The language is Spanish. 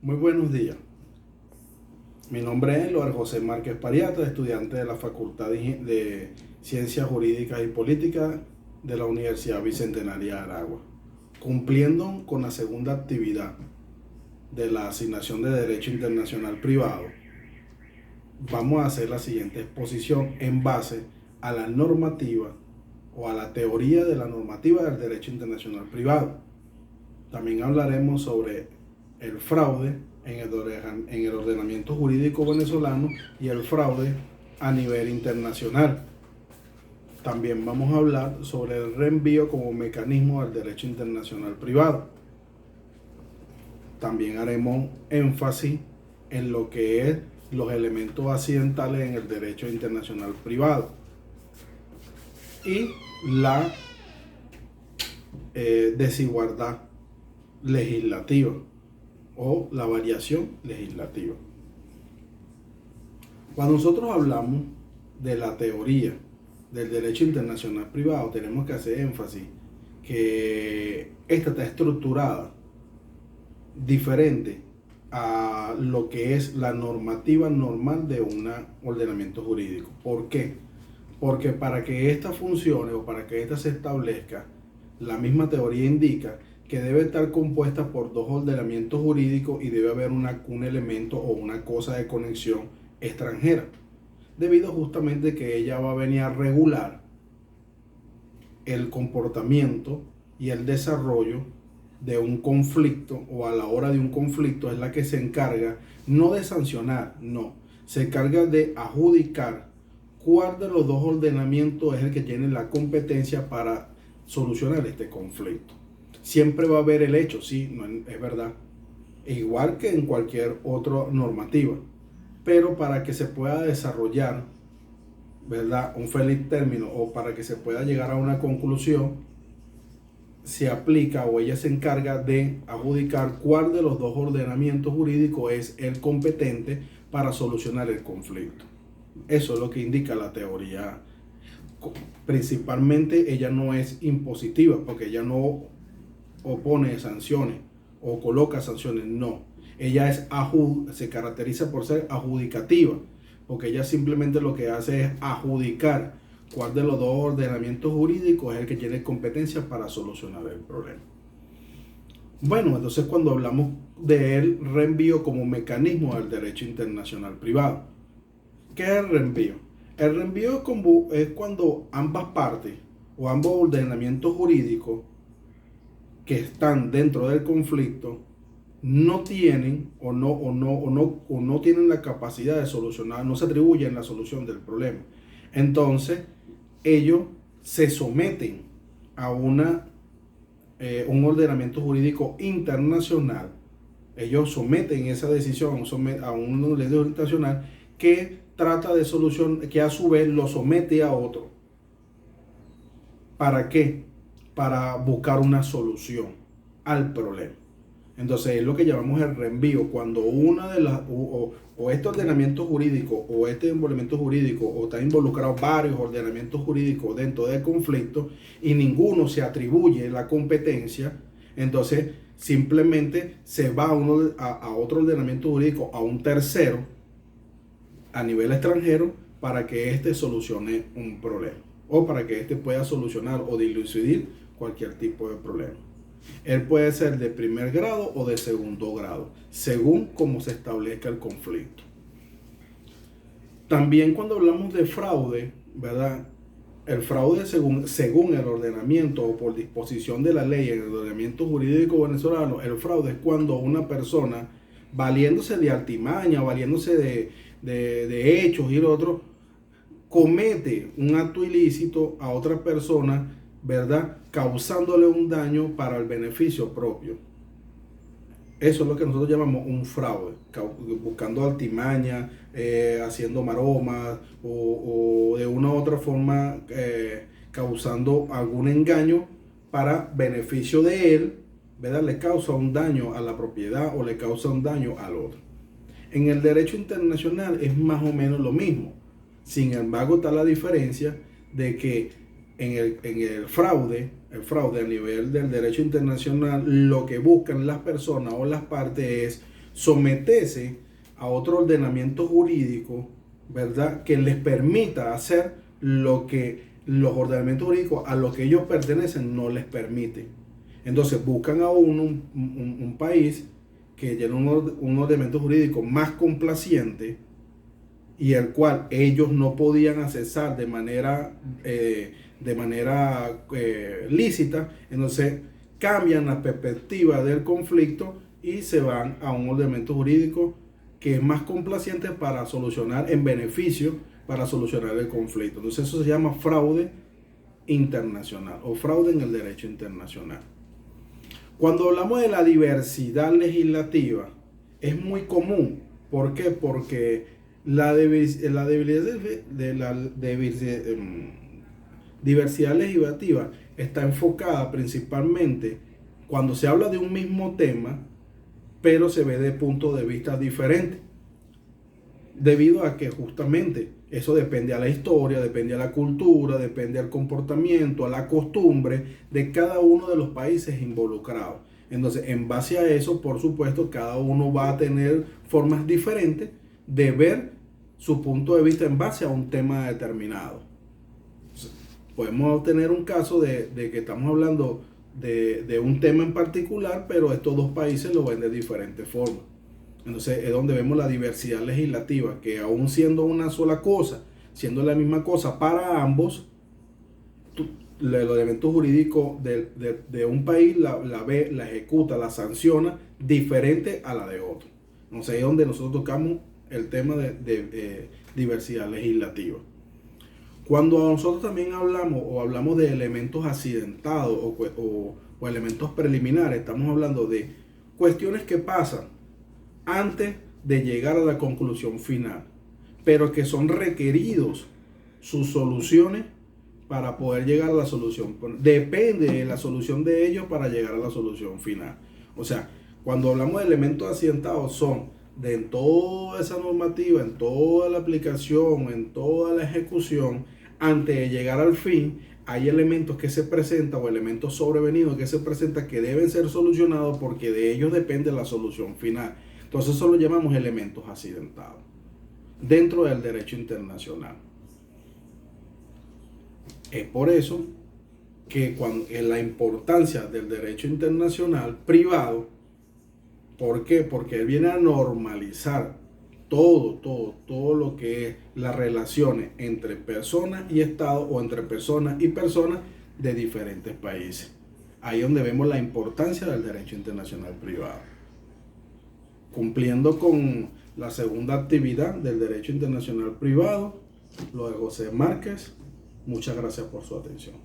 Muy buenos días. Mi nombre es Eduardo José Márquez Pariata, estudiante de la Facultad de Ciencias Jurídicas y Políticas de la Universidad Bicentenaria de Aragua. Cumpliendo con la segunda actividad de la asignación de Derecho Internacional Privado, vamos a hacer la siguiente exposición en base a la normativa o a la teoría de la normativa del Derecho Internacional Privado. También hablaremos sobre el fraude en el ordenamiento jurídico venezolano y el fraude a nivel internacional. También vamos a hablar sobre el reenvío como mecanismo del derecho internacional privado. También haremos énfasis en lo que es los elementos accidentales en el derecho internacional privado y la desigualdad legislativa o la variación legislativa. Cuando nosotros hablamos de la teoría del derecho internacional privado, tenemos que hacer énfasis que esta está estructurada diferente a lo que es la normativa normal de un ordenamiento jurídico. ¿Por qué? Porque para que esta funcione o para que esta se establezca, la misma teoría indica que debe estar compuesta por dos ordenamientos jurídicos y debe haber un elemento o una cosa de conexión extranjera, debido justamente que ella va a venir a regular el comportamiento y el desarrollo de un conflicto, o a la hora de un conflicto es la que se encarga no de sancionar, no, se encarga de adjudicar cuál de los dos ordenamientos es el que tiene la competencia para solucionar este conflicto. Siempre va a haber el hecho, sí, no, es verdad, igual que en cualquier otra normativa, pero para que se pueda desarrollar, ¿verdad?, un feliz término, o para que se pueda llegar a una conclusión, se aplica o ella se encarga de adjudicar cuál de los dos ordenamientos jurídicos es el competente para solucionar el conflicto. Eso es lo que indica la teoría. Principalmente ella no es impositiva, porque ella no opone sanciones o coloca sanciones, no. Ella se caracteriza por ser adjudicativa, porque ella simplemente lo que hace es adjudicar cuál de los dos ordenamientos jurídicos es el que tiene competencia para solucionar el problema. Bueno, entonces cuando hablamos del reenvío como mecanismo del derecho internacional privado, ¿qué es el reenvío? El reenvío es cuando ambas partes o ambos ordenamientos jurídicos que están dentro del conflicto no tienen o no tienen la capacidad de solucionar, no se atribuyen la solución del problema. Entonces, ellos se someten a un ordenamiento jurídico internacional. Ellos someten esa decisión a un ordenamiento internacional que trata de solución, que a su vez lo somete a otro. ¿Para qué? Para buscar una solución al problema. Entonces es lo que llamamos el reenvío, cuando una de las o este ordenamiento jurídico o este envolvimiento jurídico o están involucrados varios ordenamientos jurídicos dentro del conflicto y ninguno se atribuye la competencia, entonces simplemente se va a otro ordenamiento jurídico, a un tercero a nivel extranjero, para que éste solucione un problema o para que éste pueda solucionar o dilucidar cualquier tipo de problema. Él puede ser de primer grado o de segundo grado, según cómo se establezca el conflicto. También cuando hablamos de fraude, ¿verdad? El fraude según el ordenamiento o por disposición de la ley en el ordenamiento jurídico venezolano, el fraude es cuando una persona, valiéndose de artimaña, valiéndose de hechos y lo otro, comete un acto ilícito a otra persona, ¿verdad?, causándole un daño para el beneficio propio. Eso es lo que nosotros llamamos un fraude, buscando artimaña, haciendo maromas o de una u otra forma causando algún engaño para beneficio de él, ¿verdad? Le causa un daño a la propiedad o le causa un daño al otro. En el derecho internacional es más o menos lo mismo. Sin embargo, está la diferencia de que en el fraude a nivel del derecho internacional, lo que buscan las personas o las partes es someterse a otro ordenamiento jurídico, ¿verdad? Que les permita hacer lo que los ordenamientos jurídicos a los que ellos pertenecen no les permiten. Entonces buscan a un país que tiene un ordenamiento jurídico más complaciente y el cual ellos no podían accesar de manera lícita. Entonces cambian la perspectiva del conflicto y se van a un ordenamiento jurídico que es más complaciente para solucionar en beneficio, para solucionar el conflicto. Entonces eso se llama fraude internacional o fraude en el derecho internacional. Cuando hablamos de la diversidad legislativa, es muy común. ¿Por qué? Porque la diversidad legislativa está enfocada principalmente cuando se habla de un mismo tema, pero se ve de puntos de vista diferentes. Debido a que justamente eso depende a la historia, depende a la cultura, depende al comportamiento, a la costumbre de cada uno de los países involucrados. Entonces, en base a eso, por supuesto, cada uno va a tener formas diferentes de ver su punto de vista en base a un tema determinado. Podemos tener un caso de que estamos hablando de un tema en particular, pero estos dos países lo ven de diferentes formas. Entonces es donde vemos la diversidad legislativa, que aún siendo una sola cosa, siendo la misma cosa para ambos, el elemento jurídico de un país la ve, la ejecuta, la sanciona diferente a la de otro. Entonces es donde nosotros tocamos el tema de diversidad legislativa. Cuando nosotros también hablamos de elementos accidentados o elementos preliminares, estamos hablando de cuestiones que pasan antes de llegar a la conclusión final, pero que son requeridos sus soluciones para poder llegar a la solución. Depende de la solución de ellos para llegar a la solución final. O sea, cuando hablamos de elementos accidentados son de en toda esa normativa, en toda la aplicación, en toda la ejecución, antes de llegar al fin, hay elementos que se presentan o elementos sobrevenidos que se presentan que deben ser solucionados porque de ellos depende la solución final. Entonces eso lo llamamos elementos accidentados dentro del derecho internacional. Es por eso que en la importancia del derecho internacional privado, ¿por qué? Porque él viene a normalizar todo lo que es las relaciones entre personas y Estado o entre personas y personas de diferentes países. Ahí es donde vemos la importancia del derecho internacional privado. Cumpliendo con la segunda actividad del derecho internacional privado, lo de José Márquez. Muchas gracias por su atención.